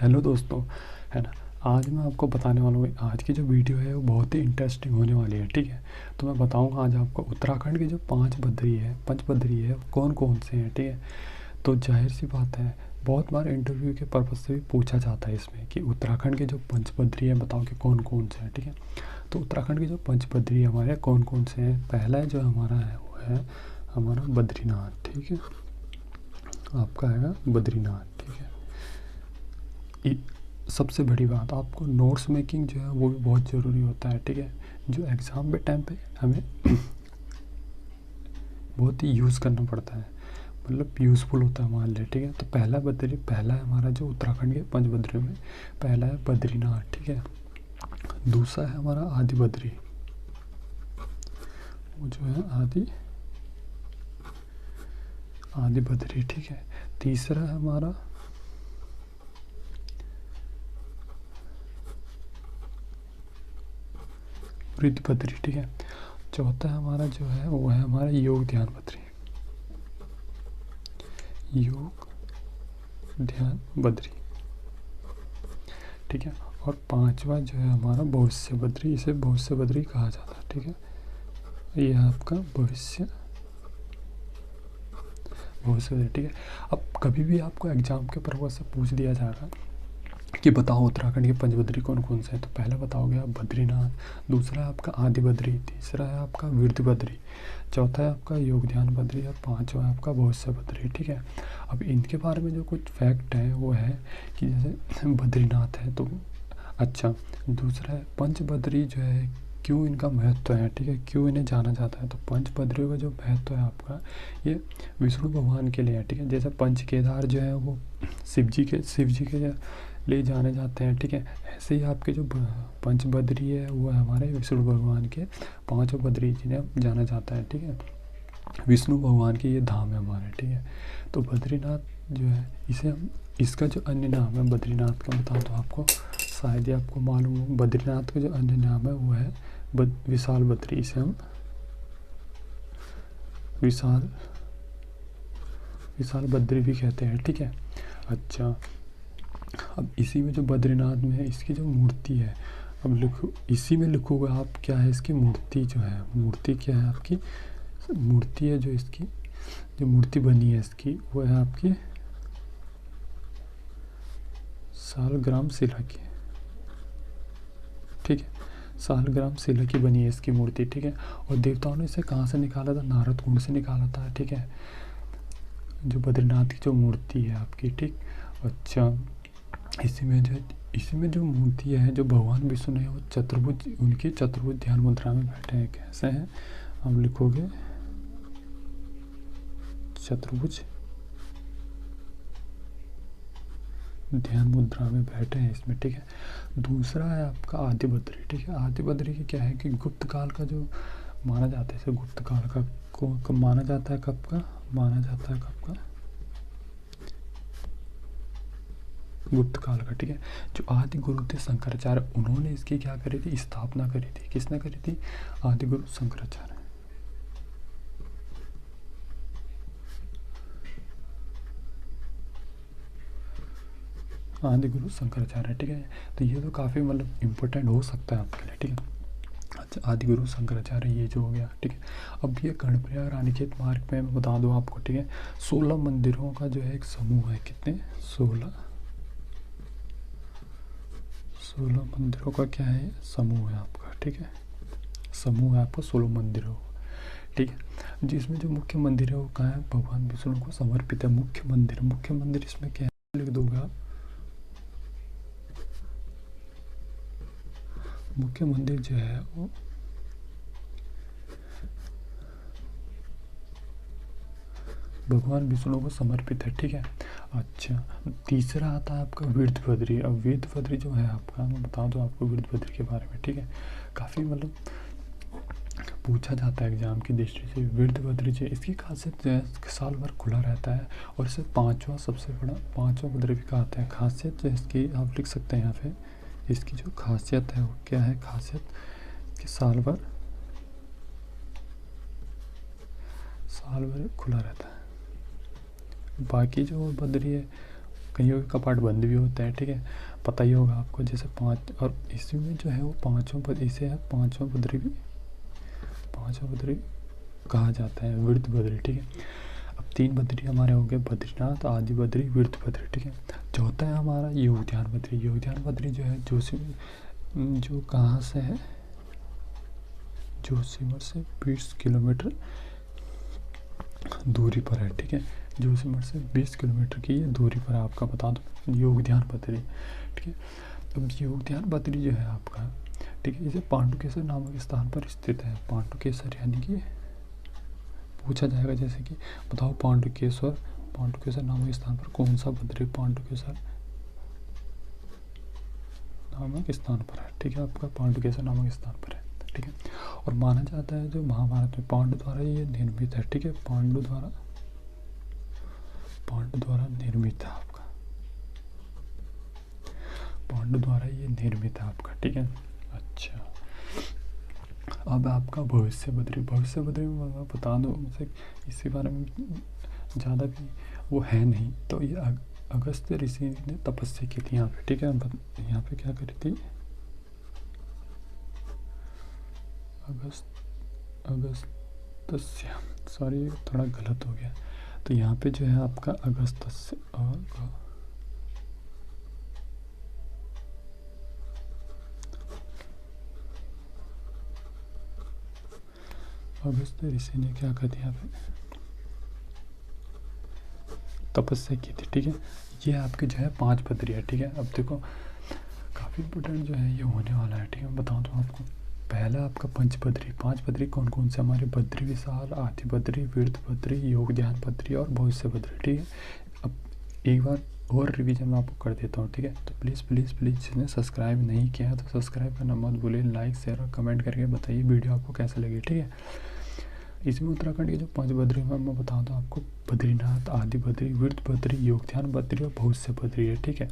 Hello दोस्तों, है ना। आज मैं आपको बताने वाला हूँ, आज की जो वीडियो है वो बहुत ही इंटरेस्टिंग होने वाली है। ठीक है, तो मैं बताऊँगा आज आपको उत्तराखंड के जो पंच बदरी है कौन कौन से हैं। ठीक है, तो जाहिर सी बात है, बहुत बार इंटरव्यू के पर्पज़ से भी पूछा जाता है इसमें कि उत्तराखंड के जो पंच बदरी है बताओ कि कौन कौन से हैं। ठीक है, तो उत्तराखंड के जो पंच बदरी हमारे कौन कौन से हैं। पहला जो हमारा है वो है हमारा बद्रीनाथ। ठीक है, आपका है बद्रीनाथ। ठीक है, सबसे बड़ी बात, आपको नोट्स मेकिंग जो है वो भी बहुत ज़रूरी होता है। ठीक है, जो एग्ज़ाम के टाइम पे हमें बहुत ही यूज़ करना पड़ता है, मतलब यूज़फुल होता है हमारे लिए। ठीक है, तो पहला है हमारा जो उत्तराखंड के पंच बद्रियों में पहला है बद्रीनाथ। ठीक है, दूसरा है हमारा आदि बद्री, वो जो है आदि बद्री। ठीक है, तीसरा है हमारा वृद्ध बद्री। ठीक है, चौथा हमारा जो है वो है हमारा योग ध्यान बद्री, योग ध्यान बद्री। ठीक है, और पांचवा जो है हमारा भविष्य बद्री, इसे भविष्य बद्री कहा जाता है। ठीक है, ये है आपका भविष्य बद्री। ठीक है, अब कभी भी आपको एग्जाम के पर्पज से पूछ दिया जाएगा कि बताओ उत्तराखंड के पंचबद्री कौन कौन से हैं, तो पहला बताओगे आप बद्रीनाथ, दूसरा है आपका आदि बद्री, तीसरा है आपका वृद्ध बद्री, चौथा है आपका योग ध्यान बद्री और पांचवा है आपका भविष्य बद्री। ठीक है, अब इनके बारे में जो कुछ फैक्ट है वो है कि जैसे बद्रीनाथ है तो अच्छा, दूसरा है पंच बद्री जो है क्यों इनका महत्व है। ठीक है, क्यों इन्हें जाना जाता है, तो पंच बद्रियों का जो महत्व है आपका ये विष्णु भगवान के लिए है। ठीक है, जैसे पंच केदार जो है वो शिव जी के ले जाने जाते हैं। ठीक है, ऐसे ही आपके जो पंच बद्री है वो हमारे विष्णु भगवान के पांचों बद्री जिन्हें जाना जाता है। ठीक है, विष्णु भगवान के ये धाम है हमारे। ठीक है, तो बद्रीनाथ जो है इसे हम इसका जो अन्य नाम है बद्रीनाथ का बता दो आपको, शायद ही आपको मालूम हो। बद्रीनाथ का जो अन्य नाम है वो है विशाल बद्री, इसे हम विशाल बद्री भी कहते हैं। ठीक है, अच्छा, अब इसी में जो बद्रीनाथ में है इसकी जो मूर्ति है, अब लिखो इसी में लिखोगे आप क्या है इसकी मूर्ति जो है, मूर्ति क्या है आपकी, मूर्ति है जो इसकी जो मूर्ति बनी है इसकी वो है आपकी सालग्राम शिला की। ठीक है, सालग्राम शिला की बनी है इसकी मूर्ति। ठीक है, और देवताओं ने इसे कहाँ से निकाला था, नारद कुंड से निकाला था। ठीक है, जो बद्रीनाथ की जो मूर्ति है आपकी। ठीक, अच्छा, इसी में जो मूर्ति है जो भगवान विष्णु है वो चतुर्भुज, उनकी चतुर्भुज ध्यान मुद्रा में बैठे हैं। कैसे हैं, हम लिखोगे चतुर्भुज ध्यान मुद्रा में बैठे हैं इसमें। ठीक है, दूसरा है आपका आदि बद्री। ठीक है, आदि बद्री की क्या है कि गुप्त काल का जो माना जाता है, इसे गुप्त काल का को माना जाता है, कब का माना जाता है, कब का, गुप्त काल का। ठीक है, जो आदि गुरु थे शंकराचार्य, उन्होंने इसकी क्या करी थी, स्थापना करी थी। किसने करी थी, आदि गुरु शंकराचार्य, आदि गुरु शंकराचार्य। ठीक है, तो ये तो काफ़ी मतलब इम्पोर्टेंट हो सकता है आपके लिए। ठीक है, अच्छा, आदि गुरु शंकराचार्य ये जो हो गया। ठीक है, अब ये कर्णप्रयाग रानीखेत मार्ग में मैं बता दूं आपको। ठीक है, 16 मंदिरों का जो है एक समूह है, कितने, 16 मंदिरों का क्या है, समूह है आपका। ठीक है, समूह है आपका 16 मंदिरों। ठीक है, जिसमें जो मुख्य मंदिर है वो कहाँ है, भगवान विष्णु को समर्पित है। मुख्य मंदिर इसमें क्या है, लिख दोगे आप, मुख्य मंदिर जो है वो भगवान विष्णु को समर्पित है। ठीक है, अच्छा, तीसरा आता है आपका वृद्ध बद्री। अब वृद्ध बद्री जो है आपका, मैं बता दूं आपको वृद्ध बद्री के बारे में। ठीक है, काफ़ी मतलब पूछा जाता है एग्जाम की दृष्टि से। वृद्ध बद्री जो इसकी खासियत जो है साल भर खुला रहता है और इसे पांचवा सबसे बड़ा पांचवा बद्री भी कहते हैं। खासियत जो इसकी आप लिख सकते हैं यहाँ पे, इसकी जो खासियत है वो क्या है, खासियत कि साल भर खुला रहता है। बाकी जो बद्री है कईयों का कपाट बंद भी होता है, ठीक है, पता ही होगा आपको। जैसे 5 और इसी में जो है वो इसे है पाँचों बद्री कहा जाता है, विरुद्ध बद्री, ठीक है। अब 3 बद्री हमारे हो गए, बद्रीनाथ, आदि बद्री, विरुद्ध बद्री, ठीक है। चौथा है हमारा योगध्यान बद्री। योगध्यान बद्री जो है जो कहाँ से है, जोशीमठ से 20 किलोमीटर दूरी पर है, ठीक है। जोशीमठ से 20 किलोमीटर की ये दूरी पर आपका बता दो योगध्यान बद्री, ठीक है। अब योगध्यान बद्री जो है आपका, ठीक है, इसे पांडुकेश्वर नामक स्थान पर स्थित है। पांडुकेश्वर यानी कि पूछा जाएगा जैसे कि बताओ पांडुकेश्वर नामक स्थान पर कौन सा बद्री पांडुकेश्वर नामक स्थान पर है, ठीक है। आपका पांडुकेश्वर नामक स्थान पर है, ठीक है। और माना जाता है जो महाभारत में पांडु द्वारा ये निर्मित है, ठीक है। पांडु द्वारा निर्मित है आपका, पांडु द्वारा ये निर्मित है आपका, ठीक है। अच्छा, अब आपका भविष्य बद्री में मैं बता दूँ मुझे इसी बारे में ज़्यादा भी वो है नहीं। तो ये अगस्त ऋषि ने तपस्या की थी यहाँ पे, ठीक है। यहाँ पे क्या करी थी, अगस्त्य, सॉरी थोड़ा गलत हो गया। तो यहाँ पे जो है आपका अगस्त्य अगस्त ऋषि ने क्या कर दिया पे तपस्या की थी, ठीक है। ये आपके जो है 5 बद्री है, ठीक है। अब देखो काफ़ी इंपॉर्टेंट जो है ये होने वाला है, ठीक है। मैं बताऊँ तो आपको पहला आपका 5 बद्री कौन कौन से हमारे, बद्री विशाल, आदि बद्री, विरुद्ध बद्री, योगध्यान बद्री और भविष्य बद्री, ठीक है। अब एक बार और रिवीजन मैं आपको कर देता हूँ, ठीक है। तो प्लीज़ जिसने सब्सक्राइब नहीं किया है तो सब्सक्राइब करना मत भूलिए, लाइक शेयर और कमेंट करके बताइए वीडियो आपको कैसा लगी, ठीक है। इसमें उत्तराखंड के जो 5 बद्री में मैं बताऊँ तो आपको बद्रीनाथ, आदि बद्री, विरुद्ध बद्री, योगध्यान बद्री और भविष्य बद्री है, ठीक है।